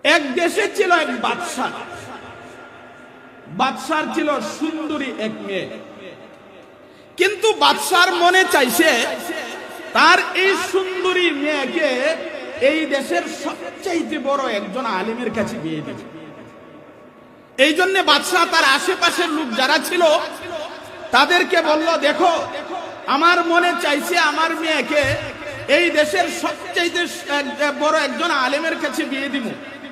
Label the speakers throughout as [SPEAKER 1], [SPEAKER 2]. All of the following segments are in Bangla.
[SPEAKER 1] এক দেশে ছিল এক বাদশাহ। বাদশার ছিল সুন্দরী এক মেয়ে, কিন্তু বাদশার মনে চাইছে তার এই সুন্দরী মেয়েকে এই দেশের সবচাইতে বড় একজন আলিমের কাছে বিয়ে দিবে। এই জন্য বাদশাহ তার আশেপাশের লোক যারা ছিল তাদেরকে বলল, দেখো আমার মনে চাইছে আমার মেয়েকে এই দেশের সবচাইতে বড় একজন আলেমের কাছে বিয়ে দিব,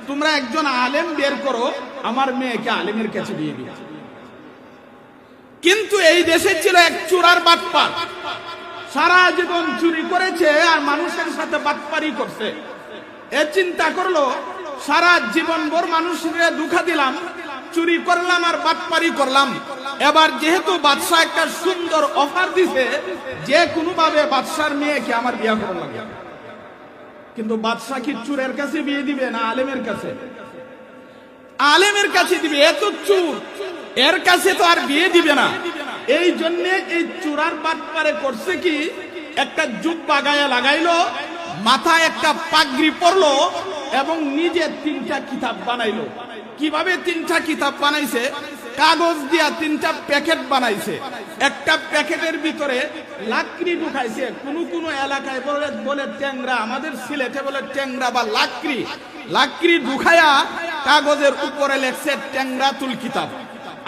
[SPEAKER 1] তোমরা একজন আলেম বের করো, আমার মেয়েকে আলেমের কাছে বিয়ে দিব। কিন্তু এই দেশে ছিল এক চোরার বাটপার, সারা জীবন চুরি করেছে আর মানুষের সাথে বাটপারি করছে। এ চিন্তা করলো, সারা জীবন ভর মানুষের দুঃখা দিলাম, চুরি করলাম আর বাটপারি করলাম, এবার যেহেতু বাদশাহ একটা সুন্দর অফার দিছে, যে কোনো ভাবে বাদশার মেয়েকে আমার বিয়ে করা লাগে। কিন্তু বাদশাহ কি চুরের কাছে বিয়ে দিবে না আলেমের কাছে? আলেমের কাছে দিবে। এত চুর, এর কাছে তো আর বিয়ে দিবে না। এই জন্য এই চুরার বাটপারে করছে কি, একটা জুব্বা গায়ে লাগাইলো, মাথায় একটা পাগড়ি পরলো এবং নিজে 3টা কিতাব বানাইলো। কিভাবে 3টা কিতাব বানাইছে? কাগজ দিয়া 3টা প্যাকেট বানাইছে। একটা প্যাকেটের ভিতরে লাকড়ি ঢুকাইছে। কোন এলাকায় বলে ট্যাংরা, আমাদের সিলেটে বলে ট্যাংরা বা লাকড়ি। লাকড়ি ঢুকায়া কাগজের উপরে লেখছে ট্যাংরাতুল কিতাব।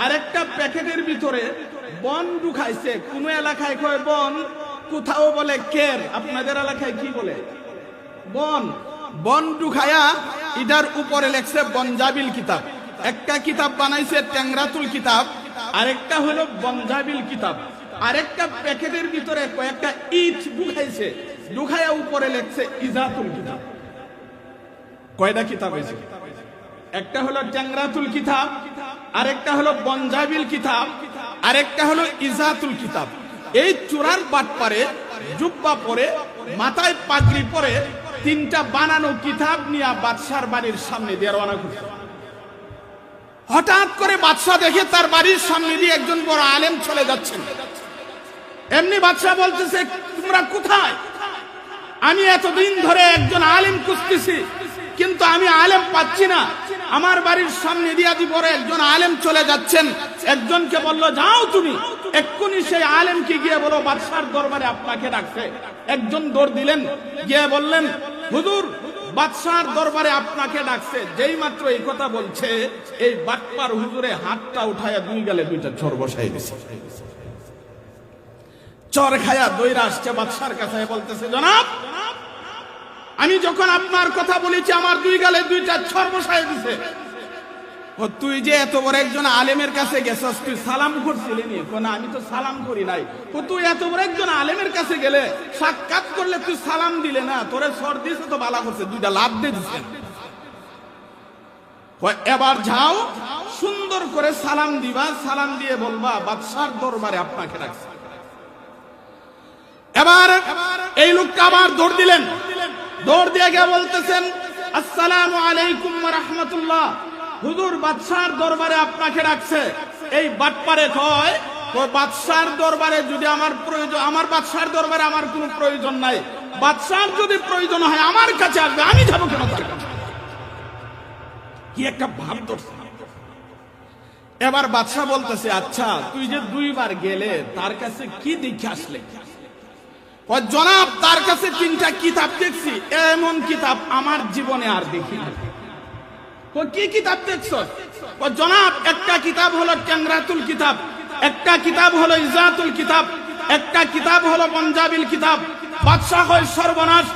[SPEAKER 1] আরেকটা প্যাকেটের ভিতরে বন ঢুকাইছে। কোন এলাকায় কয় বন, কোথাও বলে কের, আপনাদের এলাকায় কি বলে? বন। বন ঢুকায়া এটার উপরে লেখছে বনজাবিল কিতাব। একটা কিতাব বানাইছে ট্যাংরাতুল কিতাব, আরেকটা হলো বনজাবিল কিতাব। আরেকটা প্যাকেটের ভিতরে কয়েকটা ইট ঢুকাইছে, ঢুকায়া উপরে লেখছে ইজাতুল কিতাব। কয়টা কিতাব হয়েছে? একটা হলো ট্যাংরাতুল কিতাব, আরেকটা হলো বনজাবিল কিতাব, আরেকটা হলো ইজাতুল কিতাব। এই চোরার বাটপারে জুব্বা পরে, মাথায় পাগড়ি পরে, 3টা বানানো কিতাব নিয়ে বাদশার বাড়ির সামনে দিয়ে রওনা করছে। হঠাৎ করে বাদশাহ দেখে তার বাড়ির সামনে দিয়ে একজন বড় আলেম চলে যাচ্ছেন। এমনি বাদশাহ বলতেছে, তোমরা কোথায়? আমি এতদিন ধরে একজন আলেম খুঁজতেছি, কিন্তু আমি আলেম পাচ্ছি না। আমার বাড়ির সামনে দিয়ে বড় একজন আলেম চলে যাচ্ছেন। একজনকে বলল, যাও তুমি এক্ষুনি সেই আলেমকে গিয়ে বলো বাদশার দরবারে আপনাকে ডাকছে। একজন দৌড় দিলেন, গিয়ে বললেন, হুজুর বাদশার দরবারে আপনাকে ডাকছে। যেই মাত্র এই কথা বলছে, এই বাটপার হুজুরে হাতটা উঠায়া 2 গালে 2টা চর বসাই দিছে। চর খায়া দইরা আসছে বাদশার কাছে, বলতেছে, জনাব আমি যখন আপনার কথা বলেছি আমার 2 গালে 2টা চর বসাই দিছে। ও তুই যে এত বড় একজন আলেমের কাছে গেছস, তুই সালাম করছিলি নি? না, আমি তো সালাম করি নাই। ও তুই এত বড় একজন আলেমের কাছে গেলে সাক্ষাৎ করলে তুই সালাম দিলে না? তোরে সর দিছে তো ভালো করছে, 2টা লাভ দিয়ে দিছে। এবার যাও, সুন্দর করে সালাম দিবা, সালাম দিয়ে বলবা বাদশার দরবারে আপনাকে ডাকছে। এবার এই লোকটা আবার দৌড় দিলেন, দৌড় দিয়ে গিয়ে বলতেছেন, আসসালামু আলাইকুম ওয়া রাহমাতুল্লাহ, হুজুর বাদশার দরবারে আপনাকে ডাকছে। এই বাটপারে কয়, বাদশার দরবারে যদি আমার প্রয়োজন, আমার বাদশার দরবারে আমার কোনো প্রয়োজন নাই। বাদশার যদি প্রয়োজন হয় আমার কাছে আসবে, আমি যাবো কেন তার কাছে? কি একটা ভাব ধরছে। এবার বাদশা বলতেছে, আচ্ছা তুই যে 2 বার গেলে তার কাছে কি দেখে আসলে? জনাব তার কাছে 3টা কিতাব দেখছি, এমন কিতাব আমার জীবনে আর দেখি না। কি কিতাব দেখছ? জনাব একটা কিতাব হলো ট্যাংরাতুল কিতাব, একটা কিতাব হলো ইজাতুল কিতাব, একটা কিতাব হলো বনজাবিল কিতাব। বাদশা হয় সর্বনাশ,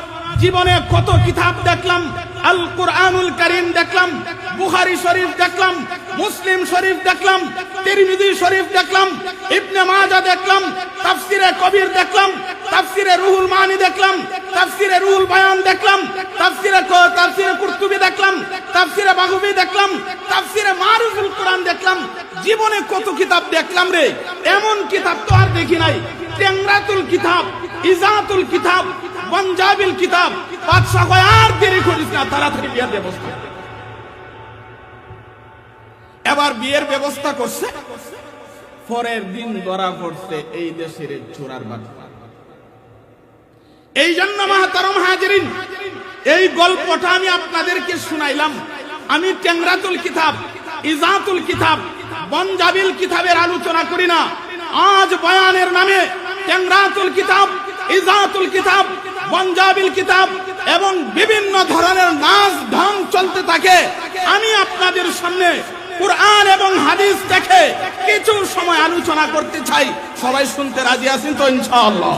[SPEAKER 1] জীবনে কত কিতাব দেখলাম, আল কুরআনুল কারীম দেখলাম, বুখারী শরীফ দেখলাম, মুসলিম শরীফ দেখলাম, তিরমিজি শরীফ দেখলাম, ইবনে মাজাহ দেখলাম, তাফসিরে কবির দেখলাম, তাফসিরে রুহুল মানি দেখলাম, তাফসিরে রুহুল বায়ান দেখলাম, তাফসিরে কুরতুবী দেখলাম, তাফসিরে বাগবী দেখলাম, তাফসিরে মারুফুল কোরআন দেখলাম। জীবনে কত কিতাব দেখলাম রে, এমন কিতাব তো আর দেখি নাই। ট্যাংরাতুল কিতাব, ইজাতুল কিতাব, বনজাবিল কিতাব। বাদশা কয়, আর দেরি করিস না, তাড়াতাড়ি বিয়ের ব্যবস্থা। এবার বিয়ের ব্যবস্থা করছে। পরের দিন ধরা পড়ছে এই দেশের চোরার বাটপার। এই জন্য মাহতারাম হাজিরিন, এই গল্পটা আমি আপনাদেরকে শুনাইলাম। আমি টেংরাতুল কিতাব, ইজাতুল কিতাব, বনজাবিল কিতাবের আলোচনা করি না। আজ বয়ানের নামে টেংরাতুল কিতাব, ইজাতুল কিতাব, বনজাবিল কিতাব এবং বিভিন্ন ধরনের নাচ ঢং চলতে থাকে। আমি আপনাদের সামনে কুরআন এবং হাদিস দেখে কিছু সময় আলোচনা করতে চাই। সবাই শুনতে রাজি আছেন তো ইনশাআল্লাহ?